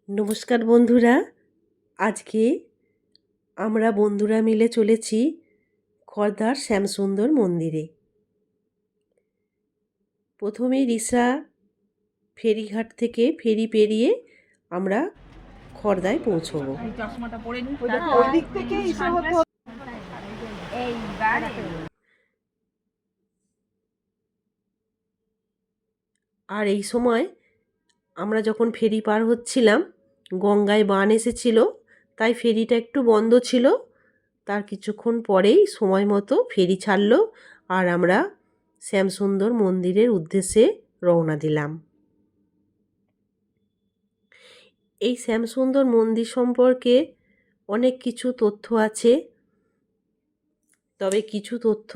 নমস্কার বন্ধুরা, আজকে আমরা বন্ধুরা মিলে চলেছি খড়দার শ্যামসুন্দর মন্দিরে। প্রথমে রিসা ফেরিঘাট থেকে ফেরি পেরিয়ে আমরা খড়দায় পৌঁছবো। আর এই সময় আমরা যখন ফেরি পার হচ্ছিলাম, গঙ্গায় বান এসেছিল, তাই ফেরিটা একটু বন্ধ ছিল। তার কিছুক্ষণ পরেই সময় মতো ফেরি ছাড়লো আর আমরা শ্যামসুন্দর মন্দিরের উদ্দেশ্যে রওনা দিলাম। এই শ্যামসুন্দর মন্দির সম্পর্কে অনেক কিছু তথ্য আছে, তবে কিছু তথ্য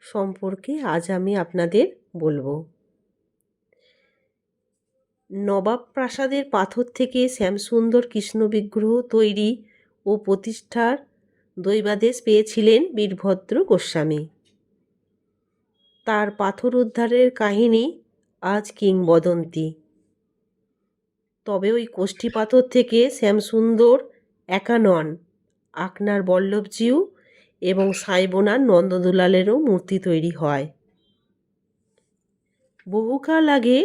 সম্পর্কে আজ আমি আপনাদের বলবো। নবাব প্রাসাদের পাথর থেকে শ্যামসুন্দর কৃষ্ণ বিগ্রহ তৈরি ও প্রতিষ্ঠার দৈবাদেশ পেয়েছিলেন বীরভদ্র গোস্বামী। তার পাথর উদ্ধারের কাহিনী আজ কিংবদন্তি। তবে ওই কোষ্ঠী পাথর থেকে শ্যামসুন্দর একা নন, আকনার বল্লভজিউ এবং সাইবোনার নন্দদুলালেরও মূর্তি তৈরি হয়। বহুকাল আগে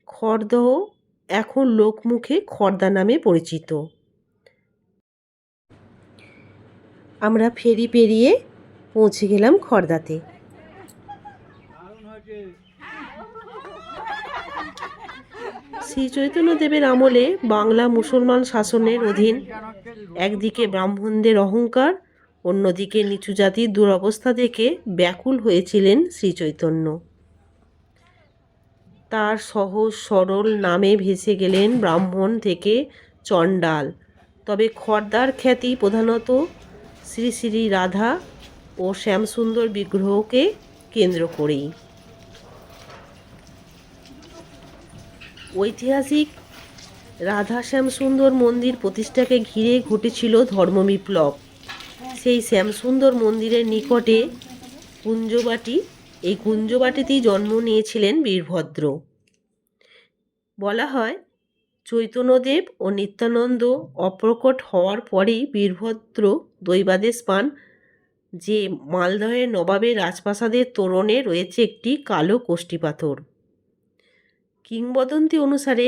খড়দহ এখন লোকমুখে খড়দা নামে পরিচিত। আমরা ফেরি পেরিয়ে পৌঁছে গেলাম খড়দাতে। শ্রী চৈতন্যদেবের আমলে বাংলা মুসলমান শাসনের অধীন। একদিকে ব্রাহ্মণদের অহংকার, অন্যদিকে নিচু জাতির দুরবস্থা দেখে ব্যাকুল হয়েছিলেন শ্রীচৈতন্য। তার সহজ সরল নামে ভেসে গেলেন ব্রাহ্মণ থেকে চণ্ডাল। তবে খড়দার খ্যাতি প্রধানত শ্রী শ্রী রাধা ও শ্যামসুন্দর বিগ্রহকে কেন্দ্র করেই। ঐতিহাসিক রাধা শ্যামসুন্দর মন্দির প্রতিষ্ঠাকে ঘিরে ঘটেছিল ধর্মবিপ্লব। সেই শ্যামসুন্দর মন্দিরের নিকটে কুঞ্জবাটি, এই কুঞ্জবাটিতেই জন্ম নিয়েছিলেন বীরভদ্র। বলা হয় চৈতন্যদেব ও নিত্যানন্দ অপ্রকট হওয়ার পরেই বীরভদ্র দৈবাদেশ পান যে মালদহের নবাবের রাজপ্রাসাদের তোরণে রয়েছে একটি কালো কোষ্ঠী পাথর। কিংবদন্তি অনুসারে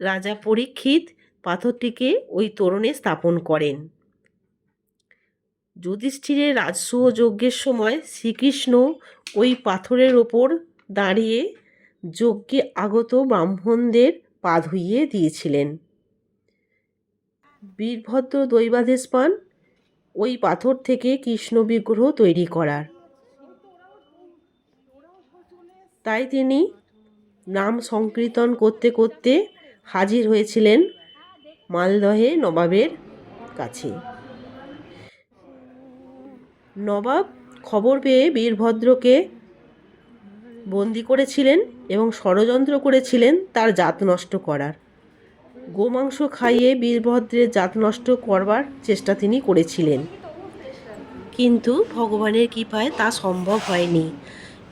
রাজা পরীক্ষিত পাথরটিকে ওই তোরণে স্থাপন করেন। যুধিষ্ঠিরের রাজসূয় যজ্ঞের সময় শ্রীকৃষ্ণ ওই পাথরের ওপর দাঁড়িয়ে যজ্ঞে আগত ব্রাহ্মণদের পা ধুইয়ে দিয়েছিলেন। বীরভদ্র দৈবাদেশ পান ওই পাথর থেকে কৃষ্ণ বিগ্রহ তৈরি করার। তাই তিনি নাম সংকীর্তন করতে করতে হাজির হয়েছিলেন মালদহে নবাবের কাছে। নবাব খবর পেয়ে বীরভদ্রকে বন্দি করেছিলেন এবং ষড়যন্ত্র করেছিলেন তার জাত নষ্ট করার। গোমাংস খাইয়ে বীরভদ্রের জাত নষ্ট করবার চেষ্টা তিনি করেছিলেন, কিন্তু ভগবানের কৃপায় তা সম্ভব হয়নি।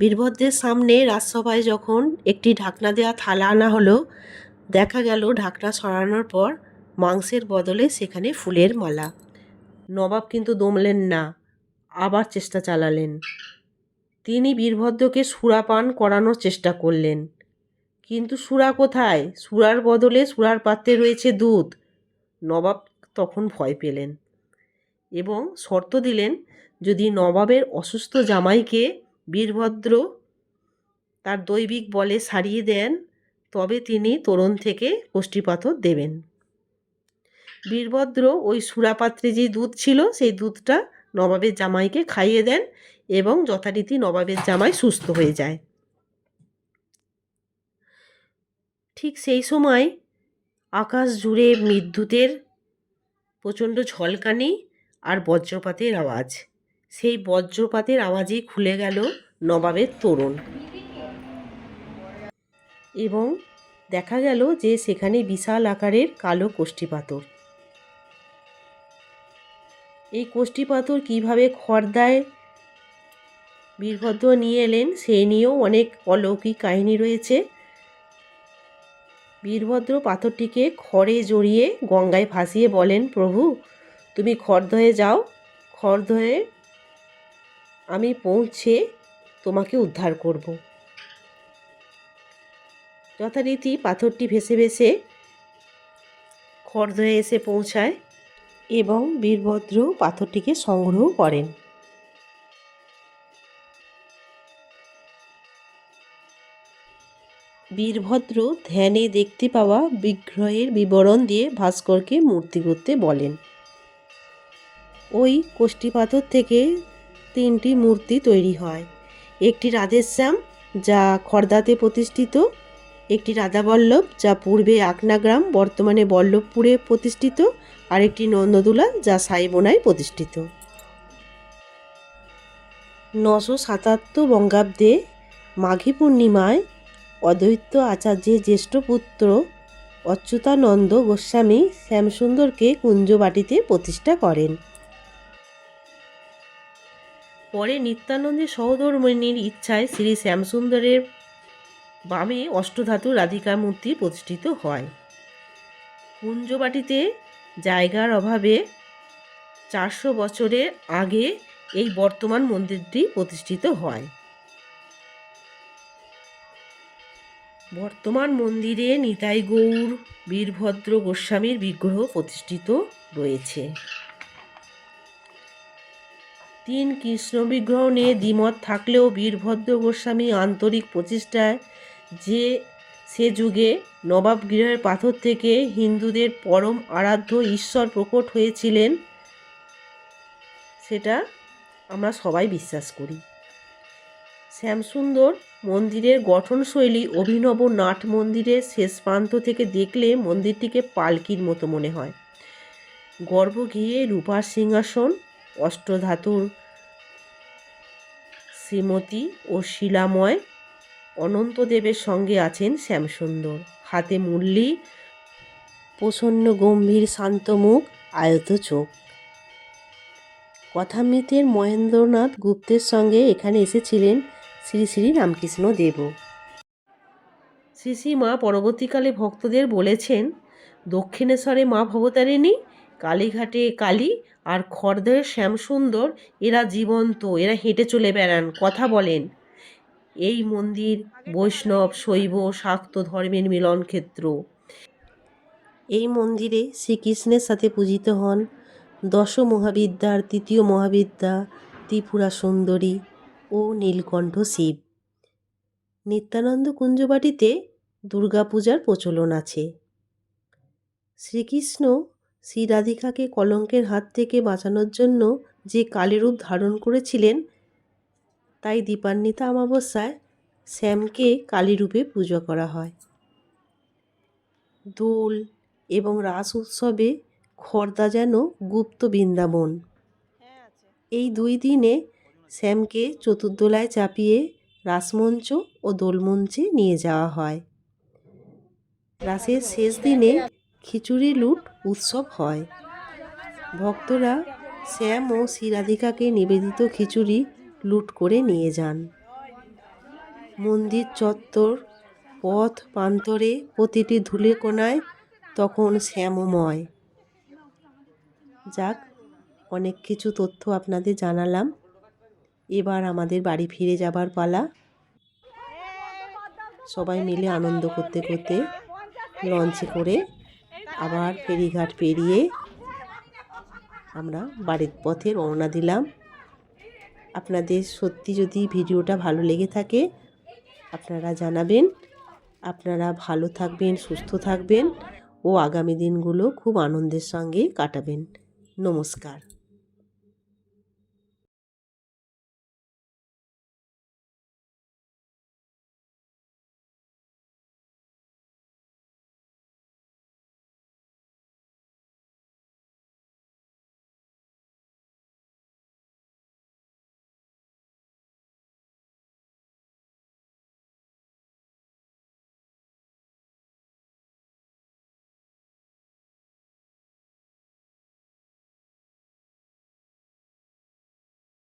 বীরভদ্রের সামনে রাজসভায় যখন একটি ঢাকনা দেওয়া থালা আনা হলো, দেখা গেল ঢাকনা সরানোর পর মাংসের বদলে সেখানে ফুলের মালা। নবাব কিন্তু দমলেন না, আবার চেষ্টা চালালেন। তিনি বীরভদ্রকে সুরাপান করানোর চেষ্টা করলেন, কিন্তু সুরা কোথায়? সুরার বদলে সুরার পাত্রে রয়েছে দুধ। নবাব তখন ভয় পেলেন এবং শর্ত দিলেন, যদি নবাবের অসুস্থ জামাইকে বীরভদ্র তার দৈবিক বলে সারিয়ে দেন, তবে তিনি তোরণ থেকে কোষ্ঠী পাথর দেবেন। বীরভদ্র ওই সুরাপাত্রে যে দুধ ছিল সেই দুধটা নবাবের জামাইকে খাইয়ে দেন এবং যথারীতি নবাবের জামাই সুস্থ হয়ে যায়। ঠিক সেই সময় আকাশ জুড়ে বিদ্যুতের প্রচণ্ড ঝলকানি আর বজ্রপাতের আওয়াজ। সেই বজ্রপাতের আওয়াজেই খুলে গেল নবাবের তোরণ এবং দেখা গেল যে সেখানে বিশাল আকারের কালো কোষ্ঠী পাথর। এই কোষ্ঠী পাথর কীভাবে খড়দায় বীরভদ্র নিয়ে এলেন সেই নিয়েও অনেক অলৌকিক কাহিনী রয়েছে। বীরভদ্র পাথরটিকে খড়ে জড়িয়ে গঙ্গায় ভাসিয়ে বলেন, প্রভু তুমি খড়দহে যাও, খড়দহে আমি পৌঁছে তোমাকে উদ্ধার করব। যথারীতি পাথরটি ভেসে ভেসে খড়দহে এসে পৌঁছায় এবং বীরভদ্র পাথরটিকে সংগ্রহ করেন। বীরভদ্র ধ্যানে দেখতে পাওয়া বিগ্রহের বিবরণ দিয়ে ভাস্করকে মূর্তি করতে বলেন। ওই কোষ্ঠী পাথর থেকে 3টি মূর্তি তৈরি হয়। একটি রাধেশ্যাম যা খর্দাতে প্রতিষ্ঠিত, একটি রাধাবল্লভ যা পূর্বে আকনাগ্রাম বর্তমানে বল্লভপুরে প্রতিষ্ঠিত, আর একটি নন্দদুলা যা সাইবোনায় প্রতিষ্ঠিত। 977 বঙ্গাব্দে মাঘী পূর্ণিমায় অদ্বৈত আচার্যের জ্যেষ্ঠ পুত্র অচ্যুতানন্দ গোস্বামী শ্যামসুন্দরকে কুঞ্জবাটিতে প্রতিষ্ঠা করেন। পরে নিত্যানন্দের সহধর্মিণীর ইচ্ছায় শ্রী শ্যামসুন্দরের বামে অষ্টধাতু রাধিকা মূর্তি প্রতিষ্ঠিত হয়। কুঞ্জবাটিতে জায়গার অভাবে 400 বছরের আগে এই বর্তমান মন্দিরটি প্রতিষ্ঠিত হয়। বর্তমান মন্দিরে নিতাই গৌর বীরভদ্র গোস্বামীর বিগ্রহ প্রতিষ্ঠিত রয়েছে। 3 কৃষ্ণ বিগ্রহ নিয়ে দ্বিমত থাকলেও বীরভদ্র গোস্বামী আন্তরিক প্রচেষ্টায় সে যুগে নবাবগৃহের পাথর থেকে হিন্দুদের পরম আরাধ্য ঈশ্বর প্রকট হয়েছিলেন সেটা আমরা সবাই বিশ্বাস করি। শ্যামসুন্দর মন্দিরের গঠনশৈলী অভিনব নাট মন্দিরের শেষ প্রান্ত থেকে দেখলে মন্দিরটিকে পালকির মতো মনে হয়। গর্ভগৃহে রূপার সিংহাসন, অষ্টধাতুর শ্রীমতী ও শিলাময় অনন্তদেবের সঙ্গে আছেন শ্যামসুন্দর। হাতে মুরলী, প্রসন্ন গম্ভীর শান্ত মুখ, আয়ত চোখ। কথামৃতের মহেন্দ্রনাথ গুপ্তের সঙ্গে এখানে এসেছিলেন শ্রী শ্রী রামকৃষ্ণ দেবও। শ্রী শ্রী মা পরবর্তীকালে ভক্তদের বলেছেন, দক্ষিণেশ্বরে মা ভবতারিণী, কালীঘাটে কালী আর খর্দায় শ্যামসুন্দর এরা জীবন্ত, এরা হেঁটে চলে বেড়ান, কথা বলেন। এই মন্দির বৈষ্ণব শৈব শাক্ত ধর্মের মিলন ক্ষেত্র। এই মন্দিরে শ্রীকৃষ্ণের সাথে পূজিত হন 10 মহাবিদ্যার 3য় মহাবিদ্যা ত্রিপুরা সুন্দরী ও নীলকণ্ঠ শিব। নিত্যানন্দ কুঞ্জবাটিতে দুর্গাপূজার প্রচলন আছে। শ্রীকৃষ্ণ শ্রী রাধিকাকে কলঙ্কের হাত থেকে বাঁচানোর জন্য যে কালী রূপ ধারণ করেছিলেন, তাই দীপান্বিতা অমাবস্যায় শ্যামকে কালী রূপে পূজা করা হয়। দোল এবং রাস উৎসবে খর্দা যেন গুপ্ত বৃন্দাবন। এই 2 দিনে শ্যামকে চতুর্দোলায় চাপিয়ে রাসমঞ্চ ও দোলমঞ্চে নিয়ে যাওয়া হয়। রাসের শেষ দিনে খিচুড়ি লুট উৎসব হয়। ভক্তরা শ্যাম ও শ্রী রাধিকাকে নিবেদিত খিচুড়ি লুট করে নিয়ে যান। মন্দির চত্বর পথ প্রান্তরে প্রতিটি ধূলে কোণায় তখন শ্যামময়। যাক, অনেক কিছু তথ্য আপনাদের জানালাম। এবার আমাদের বাড়ি ফিরে যাবার পালা। সবাই মিলে আনন্দ করতে করতে লঞ্চে করে আবার ফেরিঘাট পেরিয়ে আমরা বাড়ির পথে রওনা দিলাম। আপনাদের সত্যি যদি ভিডিওটা ভালো লেগে থাকে আপনারা জানাবেন। আপনারা ভালো থাকবেন, সুস্থ থাকবেন ও আগামী দিনগুলো খুব আনন্দের সঙ্গে কাটাবেন। নমস্কার।